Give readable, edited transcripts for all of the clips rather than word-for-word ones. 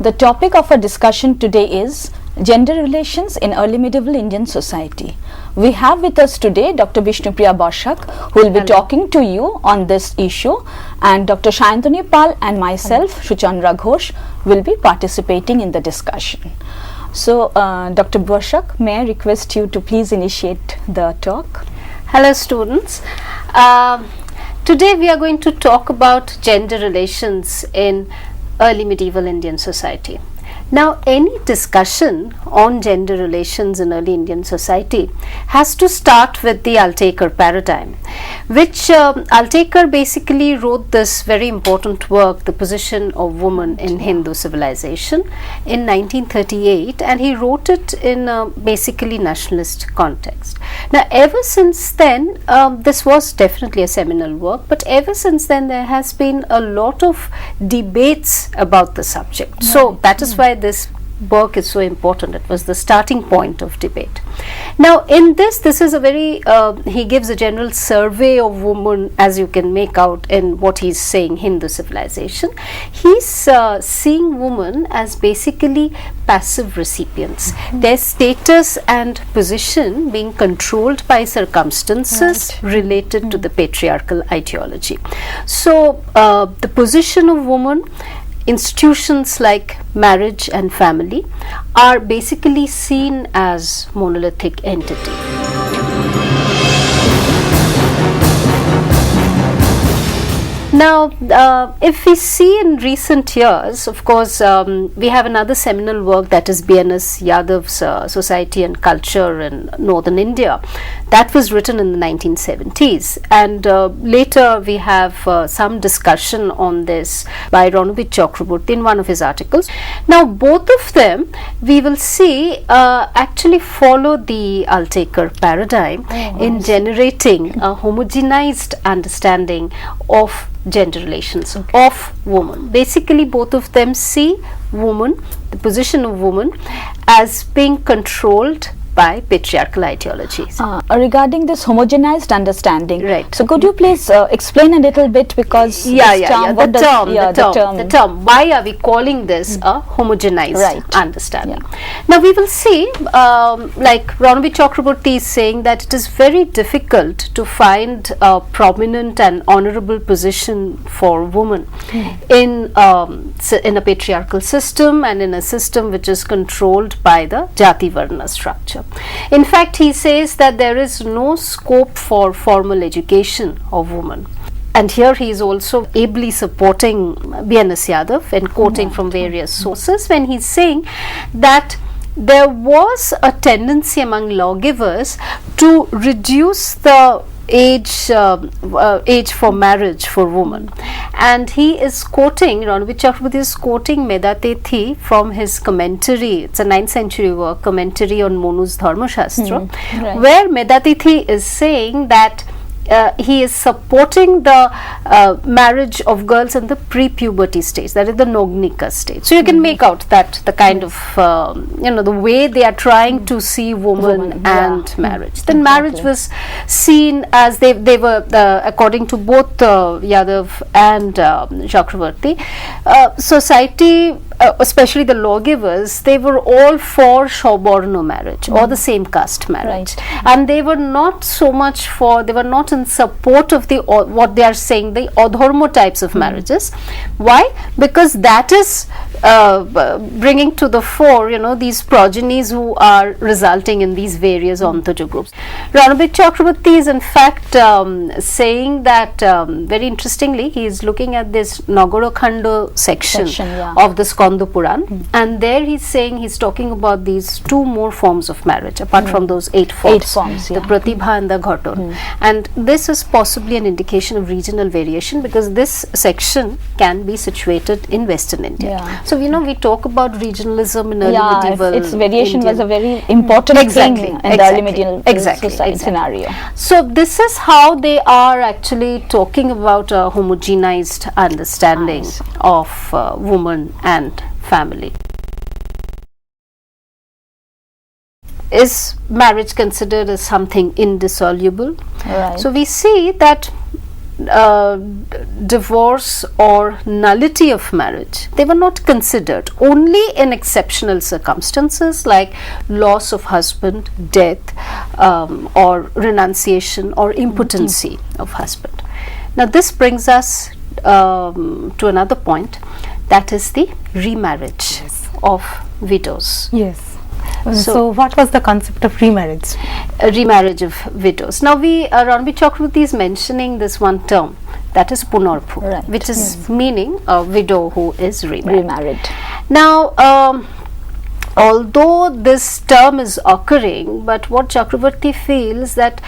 The topic of our discussion today is gender relations in early medieval Indian society. We have with us today Dr. Vishnupriya Boshak, who will be talking to you on this issue, and Dr. Shayantani Pal and myself, Shuchandra Ghosh, will be participating in the discussion. So, Dr. Boshak, may I request you to please initiate the talk? Hello students. Today we are going to talk about gender relations in early medieval Indian society. Now, any discussion on gender relations in early Indian society has to start with the Altaker paradigm, which Altaker basically wrote this very important work, The Position of Woman in Hindu Civilization, in 1938, and he wrote it in a basically nationalist context. Now, ever since then, this was definitely a seminal work, but ever since then there has been a lot of debates about the subject. Right. So, that is why this work is so important. It was the starting point of debate. Now, in this is a very, he gives a general survey of women, as you can make out in what he's saying, Hindu civilization. He's seeing women as basically passive recipients, their status and position being controlled by circumstances related to the patriarchal ideology. So, the position of woman, institutions like marriage and family are basically seen as monolithic entity. Now, if we see in recent years, of course, we have another seminal work, that is B.N.S. Yadav's Society and Culture in Northern India. That was written in the 1970s, and later we have some discussion on this by Remarriage Chakraborty in one of his articles. Now, both of them we will see actually follow the Altaker paradigm in generating a homogenized understanding of gender relations of woman. Basically, both of them see woman, the position of woman, as being controlled by patriarchal ideologies. Regarding this homogenized understanding, right? So, could you please explain a little bit, because the term. Why are we calling this a homogenized understanding? Now, we will see, like Remarriage Chakraborty is saying, that it is very difficult to find a prominent and honorable position for women in a patriarchal system and in a system which is controlled by the Jati Varna structure. In fact, he says that there is no scope for formal education of women. And here he is also ably supporting B.N.S. Yadav and quoting from various sources when he is saying that there was a tendency among lawgivers to reduce the age for marriage for women, and he is quoting, Remarriage Chakraborty is quoting Medatethi from his commentary. It's a 9th century work, commentary on Monu's Dharma Shastra, where Medatethi is saying that he is supporting the marriage of girls in the pre-puberty stage, that is the Nognika stage. So you can make out that the kind of the way they are trying to see woman and marriage. Then marriage was seen as they were according to both Yadav and Chakraborty, society, especially the lawgivers, they were all for Shauborno marriage or the same caste marriage, and they were not so much for, they were not in support of the what they are saying, the adharma types of marriages. Why? Because that is bringing to the fore, these progenies who are resulting in these various Antaja groups. Remarriage Chakraborty is in fact saying that, very interestingly, he is looking at this Nagarakhanda section of the Skanda Puran, and there he is saying, he is talking about these two more forms of marriage apart from those 8 forms, the Pratibha and the Ghaton, and this is possibly an indication of regional variation, because this section can be situated in Western India. So, we talk about regionalism in early medieval its variation Indian. Was a very important thing in the early medieval society scenario. So, this is how they are actually talking about a homogenized understanding of woman and family. Is marriage considered as something indissoluble? So, we see that divorce or nullity of marriage, they were not considered. Only in exceptional circumstances like loss of husband, death, or renunciation or impotency of husband. Now this brings us to another point, that is the remarriage of widows. Yes. So what was the concept of remarriage? Remarriage of widows. Now Ranbir Chakravarti is mentioning this one term, that is punarbhu, Right. which is meaning a widow who is remarried. Now although this term is occurring, but what Chakravarti feels that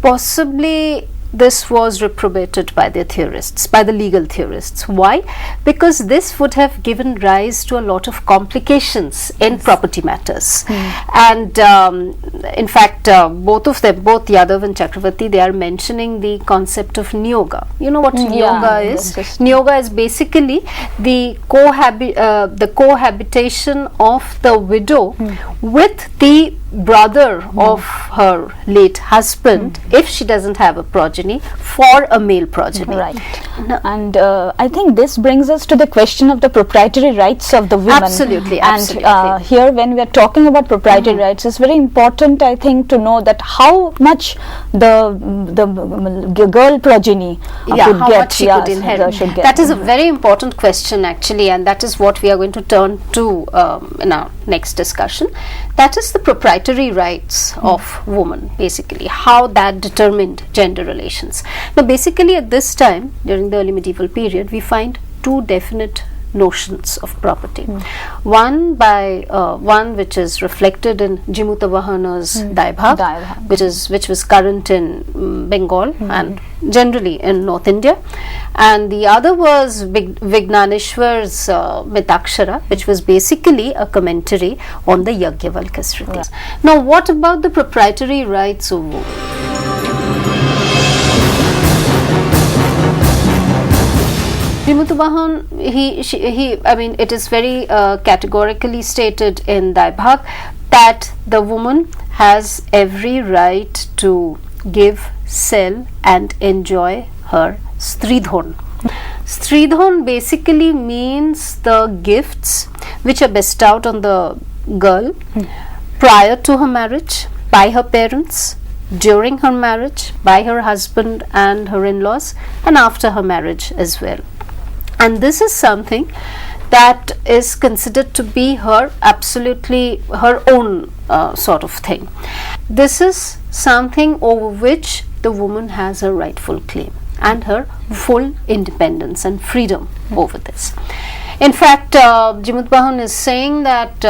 possibly this was reprobated by the theorists, by the legal theorists. Why? Because this would have given rise to a lot of complications in property matters. And in fact, both of them, both Yadav and Chakravarti, they are mentioning the concept of niyoga. You know what niyoga is? Niyoga is basically the cohabitation of the widow with the brother of her late husband, if she doesn't have a progeny, for a male progeny. Right. And I think this brings us to the question of the proprietary rights of the women. Absolutely, and absolutely. Here when we are talking about proprietary rights, it's very important, I think, to know that how much the girl progeny could how get. much she could inherit. Should get. That is a very important question actually, and that is what we are going to turn to in our next discussion. That is the proprietary rights of women, basically, how that determined gender relations. Now basically at this time, during the early medieval period, we find two definite notions of property. One which is reflected in Jimutavahana's Daibhag, which was current in Bengal and generally in North India, and the other was Vignaneshwar's Mitakshara, which was basically a commentary on the Yajnavalkya Smritis. Now what about the proprietary rights of women? Jimutavahan, I mean, it is very categorically stated in Daibhag that the woman has every right to give, sell and enjoy her Streeton. Streeton basically means the gifts which are bestowed on the girl prior to her marriage by her parents, during her marriage by her husband and her in-laws, and after her marriage as well. And this is something that is considered to be her absolutely her own sort of thing. This is something over which the woman has her rightful claim and her full independence and freedom over this. In fact, Jimutvahan is saying that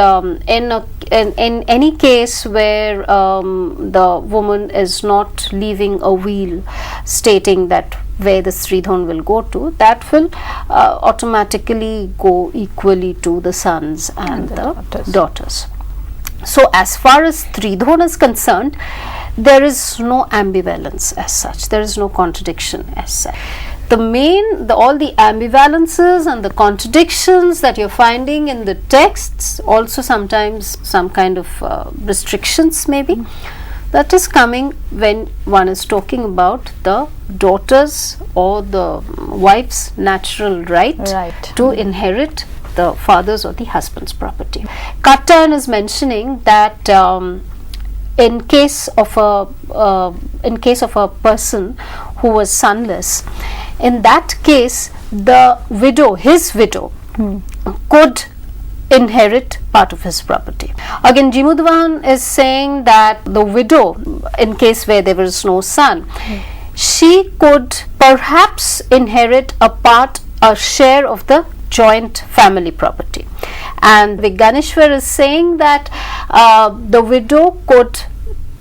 in any case where the woman is not leaving a will stating that where the Streeton will go to, that will automatically go equally to the sons and the daughters. So as far as Streeton is concerned, there is no ambivalence as such, there is no contradiction as such. All the ambivalences and the contradictions that you're finding in the texts, also sometimes some kind of restrictions maybe, that is coming when one is talking about the daughter's or the wife's natural right to inherit the father's or the husband's property. Kattan is mentioning that in case of a person who was sonless, in that case the widow, his widow, could inherit part of his property. Again, Jimudvan is saying that the widow, in case where there was no son, she could perhaps inherit a share of the joint family property. And Vignaneshwar is saying that the widow could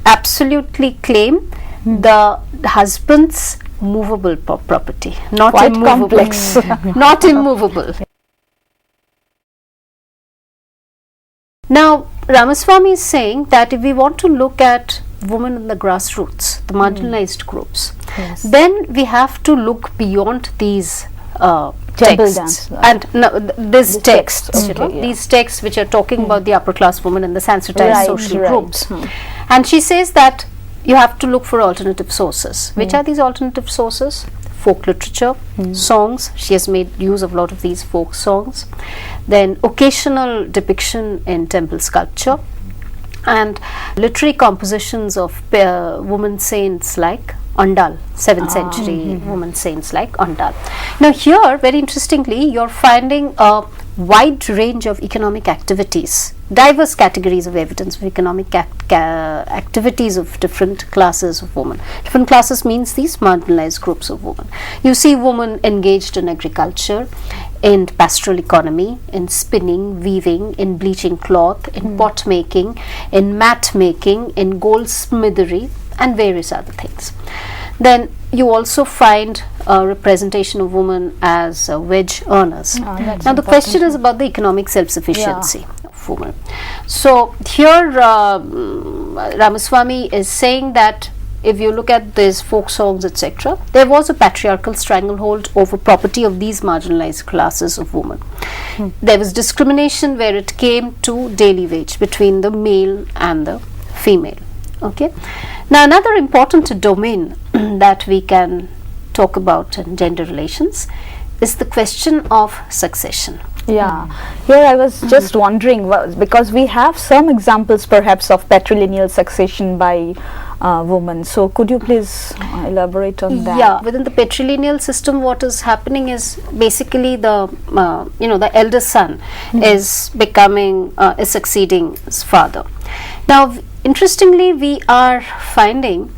absolutely claim the husband's movable property, not quite immovable. Complex. Not immovable. Now Ramaswamy is saying that if we want to look at women in the grassroots, the marginalized groups, then we have to look beyond these texts and these texts, these texts which are talking about the upper class women and the sensitized social groups. And she says that you have to look for alternative sources. Which are these alternative sources? folk literature, songs. She has made use of a lot of these folk songs. Then occasional depiction in temple sculpture, and literary compositions of women saints like Andal, 7th century women saints like Andal. Now here, very interestingly, you're finding a wide range of economic activities, diverse categories of evidence of economic activities of different classes of women. Different classes means these marginalized groups of women. You see women engaged in agriculture, in pastoral economy, in spinning, weaving, in bleaching cloth, in pot making, in mat making, in goldsmithery, and various other things. Then you also find a representation of women as wage earners. Now the question is about the economic self-sufficiency of women. So here Ramaswamy is saying that if you look at these folk songs, etc., there was a patriarchal stranglehold over property of these marginalized classes of women. There was discrimination where it came to daily wage between the male and the female. Okay. Now another important domain that we can talk about in gender relations is the question of succession. Yeah, here I was just wondering, because we have some examples perhaps of patrilineal succession by women. So could you please elaborate on that? Yeah, within the patrilineal system, what is happening is basically the the elder son is becoming is succeeding his father. Now interestingly, we are finding,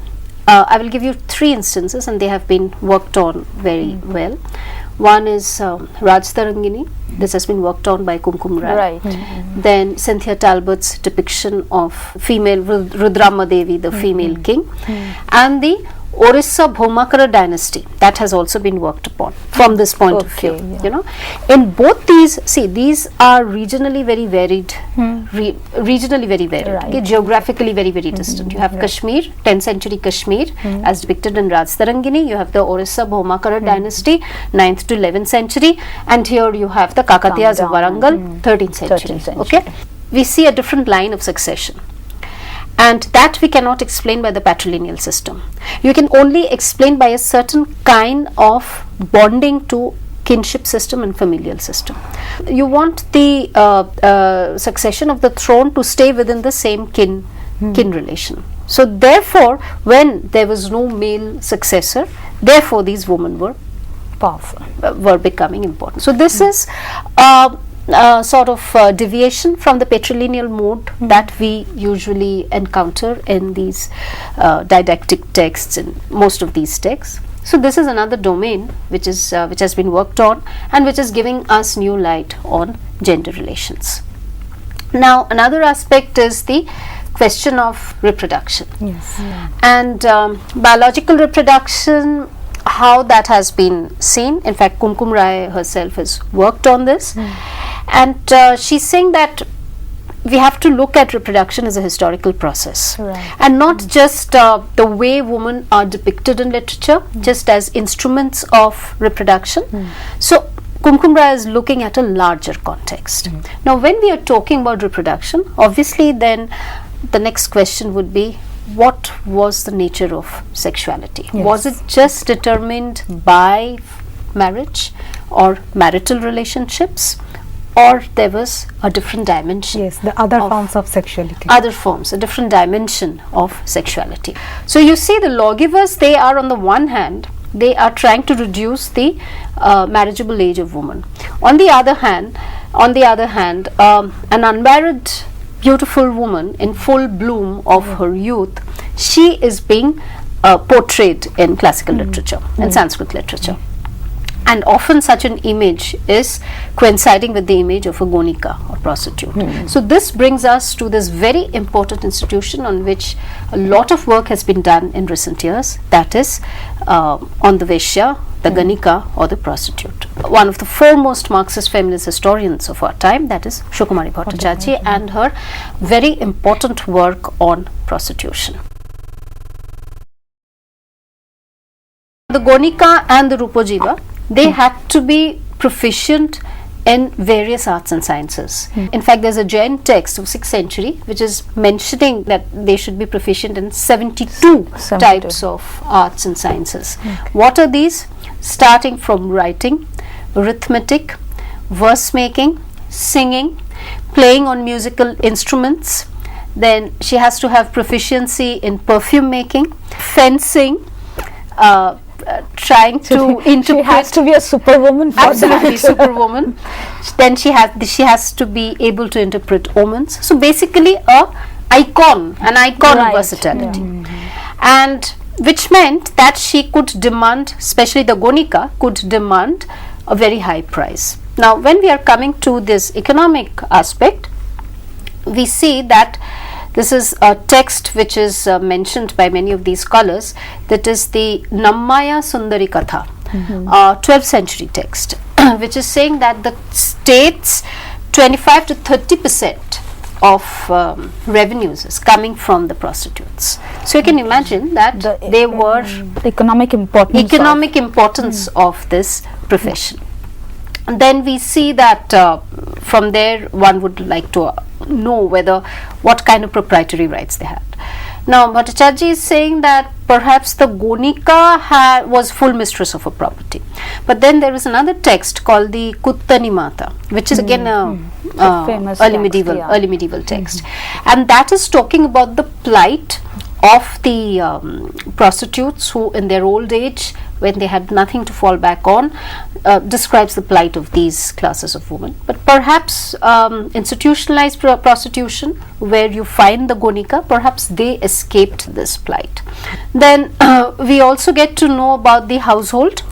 I will give you 3 instances and they have been worked on very well. One is Raj Tarangini. This has been worked on by Kumkum Rai. Right. Then Cynthia Talbot's depiction of female Rudramma Devi, the female king, and the Orissa Bhomakara dynasty, that has also been worked upon from this point of view. In both these, see, these are regionally very varied, Right. Okay, geographically very distant. You have Kashmir, 10th century Kashmir, as depicted in Raj Tarangini. You have the Orissa Bhomakara dynasty, 9th to 11th century, and here you have the Kakatiyas of Warangal, 13th century. Okay, we see a different line of succession. And that we cannot explain by the patrilineal system. You can only explain by a certain kind of bonding to kinship system and familial system. You want the succession of the throne to stay within the same kin relation. So therefore, when there was no male successor, therefore these women were Powerful. Were becoming important. So this is sort of deviation from the patrilineal mode that we usually encounter in these didactic texts, in most of these texts. So this is another domain which has been worked on and which is giving us new light on gender relations. Now another aspect is the question of reproduction. Yes. And biological reproduction, how that has been seen. In fact, Kumkum Rai herself has worked on this. And she's saying that we have to look at reproduction as a historical process, and not just the way women are depicted in literature, just as instruments of reproduction. So Kumkum Rai is looking at a larger context. Now when we are talking about reproduction, obviously then the next question would be, what was the nature of sexuality? Was it just determined by marriage or marital relationships, or there was a different dimension? Yes, the other forms of sexuality. Other forms, a different dimension of sexuality. So you see, the lawgivers, they are on the one hand, they are trying to reduce the marriageable age of women. On the other hand, an unmarried beautiful woman in full bloom of her youth, she is being portrayed in classical literature and Sanskrit literature. And often such an image is coinciding with the image of a Guernica or prostitute. So this brings us to this very important institution on which a lot of work has been done in recent years, that is on the Vaishya, the Guernica or the prostitute. One of the foremost Marxist feminist historians of our time, that is Shukumari Bhattacharjee, and her very important work on prostitution. The Guernica and the Rupojiva, they had to be proficient in various arts and sciences. In fact, there's a Jain text of 6th century which is mentioning that they should be proficient in 72 types of arts and sciences. What are these? starting from writing, arithmetic, verse making, singing, playing on musical instruments. Then she has to have proficiency in perfume making, fencing, trying to interpret. She has to be a superwoman for Absolutely, that. superwoman. Then she has to be able to interpret omens. So basically, an icon Right. versatility, and which meant that she could demand, especially the Guernica, could demand a very high price. Now, when we are coming to this economic aspect, we see that this is a text which is mentioned by many of these scholars, that is the Nammaya Sundari Katha, 12th century text, which is saying that the state's 25 to 30% of revenues is coming from the prostitutes. So you can imagine that they were the economic importance of this profession. And then we see that from there one would like to know what kind of proprietary rights they had. Now Bhattacharya is saying that perhaps the Guernica was full mistress of a property, but then there is another text called the Kuttani Mata, which is again a famous early text, medieval text, and that is talking about the plight of the prostitutes who in their old age, when they had nothing to fall back on, describes the plight of these classes of women. But perhaps institutionalized prostitution, where you find the Guernica, perhaps they escaped this plight. Then we also get to know about the household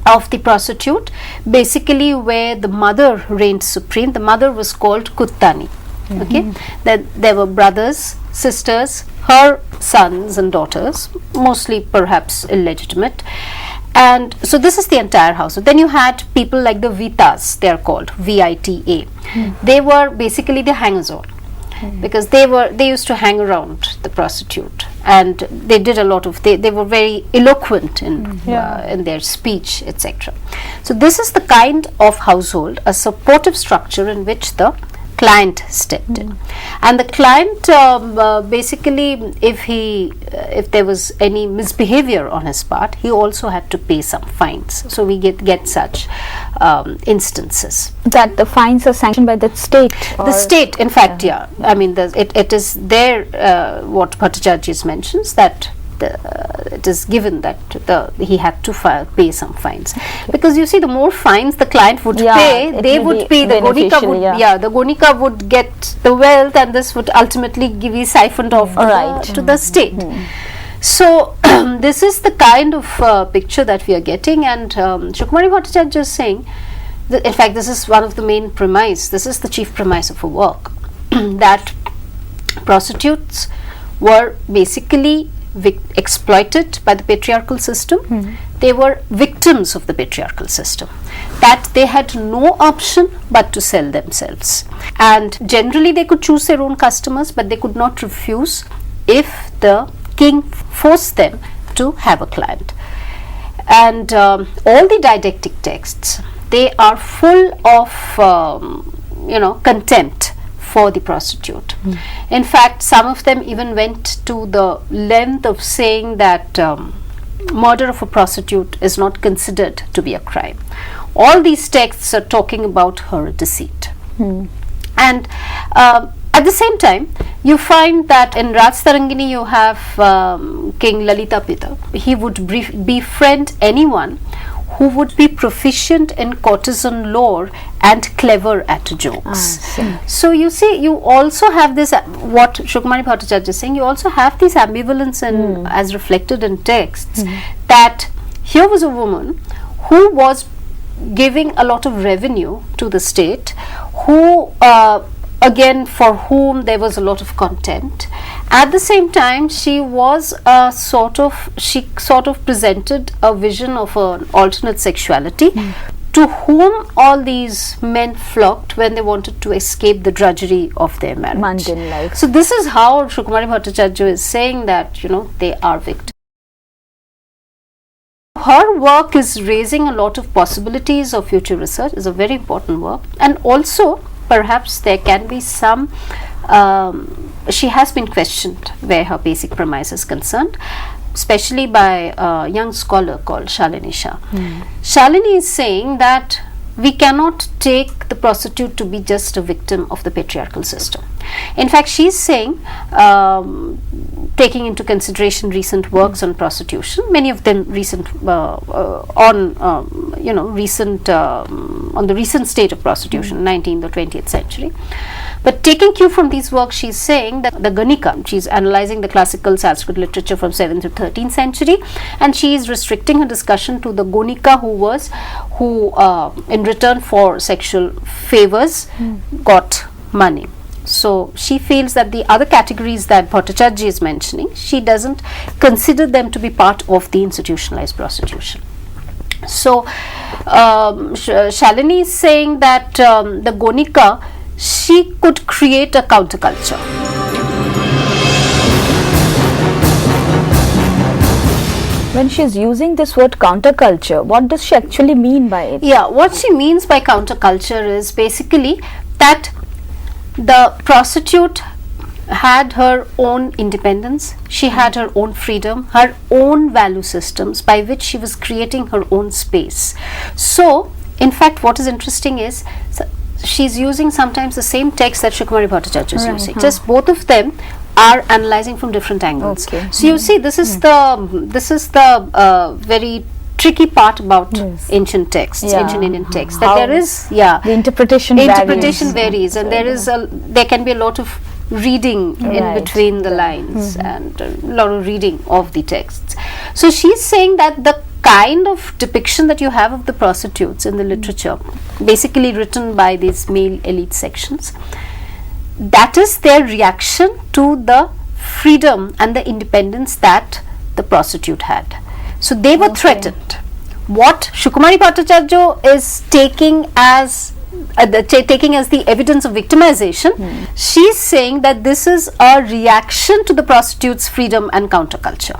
of the prostitute, basically where the mother reigned supreme. The mother was called Kuttani. Okay, then there were brothers, sisters, her sons and daughters, mostly perhaps illegitimate, and so this is the entire household. Then you had people like the Vitas, they are called Vita. They were basically the hangers-on, because they used to hang around the prostitute, and they did a lot of, they were very eloquent in their speech, etc. So this is the kind of household, a supportive structure in which the client stepped in, and the client basically, if there was any misbehavior on his part, he also had to pay some fines. So we get such instances. That the fines are sanctioned by the state. The state, in fact, I mean, it is there. What Bhattacharya mentions, that it is given that he had to pay some fines, because you see, the more fines the client would pay, they would pay, the Guernica would, the Guernica would get the wealth, and this would ultimately be siphoned off to the state. So this is the kind of picture that we are getting, and Sukumari Bhattacharya is saying that, in fact, this is one of the main premise, this is the chief premise of her work, that prostitutes were basically exploited by the patriarchal system. They were victims of the patriarchal system, that they had no option but to sell themselves, and generally they could choose their own customers, but they could not refuse if the king forced them to have a client. And all the didactic texts, they are full of contempt for the prostitute. In fact, some of them even went to the length of saying that murder of a prostitute is not considered to be a crime. All these texts are talking about her deceit. And at the same time, you find that in Rajtarangini you have King Lalitapita. He would befriend anyone who would be proficient in courtesan lore and clever at jokes. So you see, you also have this, what Sukumari Bhattacharya is saying, you also have this ambivalence in, as reflected in texts, that here was a woman who was giving a lot of revenue to the state, who again, for whom there was a lot of contempt. At the same time, she was sort of presented a vision of an alternate sexuality, to whom all these men flocked when they wanted to escape the drudgery of their marriage. Mundane life. So this is how Sukumari Bhattacharya is saying that, they are victims. Her work is raising a lot of possibilities of future research, is a very important work, and also perhaps there can be some, she has been questioned where her basic premise is concerned, especially by a young scholar called Shalini Shah. Shalini is saying that we cannot take the prostitute to be just a victim of the patriarchal system. In fact, she is saying, taking into consideration recent works on prostitution, many of them recent on the recent state of prostitution, 19th or 20th century. But taking cue from these works, she is saying that the Guernica, she is analyzing the classical Sanskrit literature from 7th to 13th century, and she is restricting her discussion to the Guernica who in return for sexual favors got money. So she feels that the other categories that Bhattacharya is mentioning, she doesn't consider them to be part of the institutionalized prostitution. So Shalini is saying that the Guernica, she could create a counterculture. When she is using this word counterculture, what does she actually mean by it? Yeah, what she means by counterculture is basically that the prostitute had her own independence, she had her own freedom, her own value systems by which she was creating her own space. So, in fact, what is interesting is she's using sometimes the same text that Shukumari Bhattacharya is using. Just both of them are analyzing from different angles. Okay. So you see, this is the very tricky part about ancient texts, ancient Indian texts, that there is the interpretation varies, and there can be a lot of reading in between the lines and a lot of reading of the texts. So she's saying that the kind of depiction that you have of the prostitutes in the literature, basically written by these male elite sections, that is their reaction to the freedom and the independence that the prostitute had. So they were threatened. What Shukumari Bhattacharya is taking as the evidence of victimization, she's saying that this is a reaction to the prostitutes' freedom and counterculture,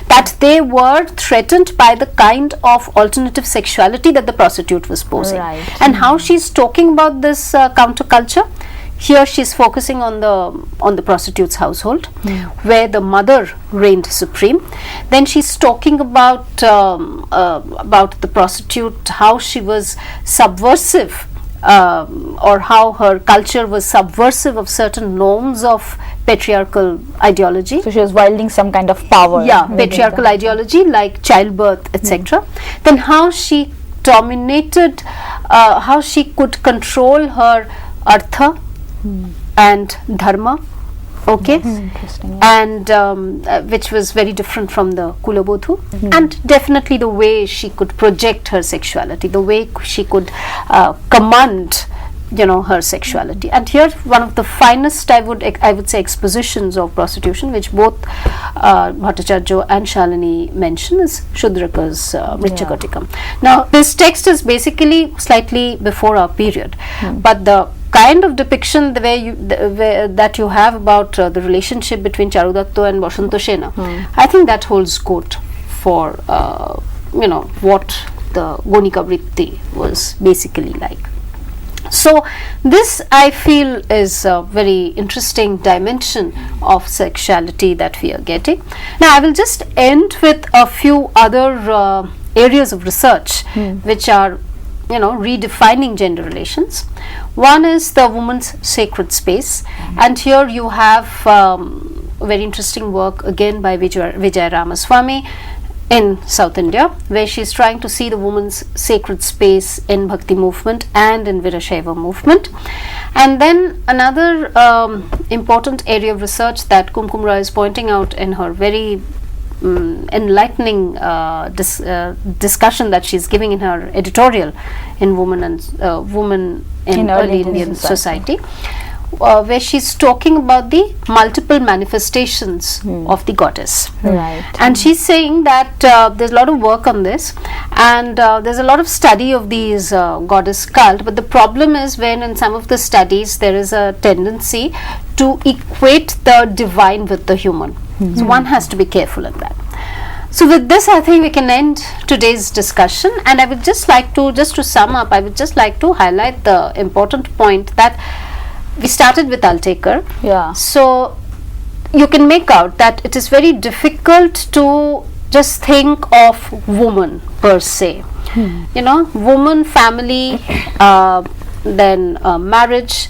that they were threatened by the kind of alternative sexuality that the prostitute was posing. And how she's talking about this counterculture, here she's focusing on the prostitute's household, where the mother reigned supreme. Then she's talking about the prostitute, how she was subversive, or how her culture was subversive of certain norms of patriarchal ideology. So she was wielding some kind of power. Yeah, patriarchal ideology like childbirth, etc. Then how she dominated, how she could control her artha and dharma, and which was very different from the Kulabodhu, and definitely the way she could project her sexuality, the way she could command her sexuality. And here one of the finest, I would say, expositions of prostitution, which both Bhattacharya and Shalini mention, is Shudraka's Mrityakartikam. Now this text is basically slightly before our period, but the kind of depiction that you have about the relationship between Charudatto and Basanta Sena, I think that holds good for what the Guernica Vritti was basically like. So this, I feel, is a very interesting dimension of sexuality that we are getting. Now I will just end with a few other areas of research which are redefining gender relations. One is the woman's sacred space, and here you have very interesting work again by Vijaya Ramaswamy in South India, where she is trying to see the woman's sacred space in Bhakti movement and in Virashaiva movement. And then another important area of research that Kumkum Roy is pointing out in her very enlightening discussion that she's giving in her editorial in Woman in Early Indian Society, where she's talking about the multiple manifestations of the goddess. And she's saying that there's a lot of work on this, and there's a lot of study of these goddess cult, but the problem is when in some of the studies there is a tendency to equate the divine with the human. So one has to be careful in that. So with this, I think we can end today's discussion, and I would just like to, just to sum up, I would just like to highlight the important point that we started with Altekar. Yeah. So you can make out that it is very difficult to just think of woman per se. You know, woman, family, then marriage,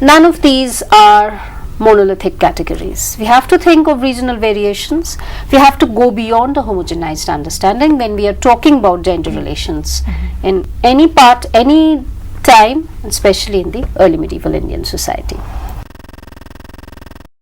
none of these are monolithic categories. We have to think of regional variations. We have to go beyond a homogenized understanding when we are talking about gender relations in any part, any time, especially in the early medieval Indian society.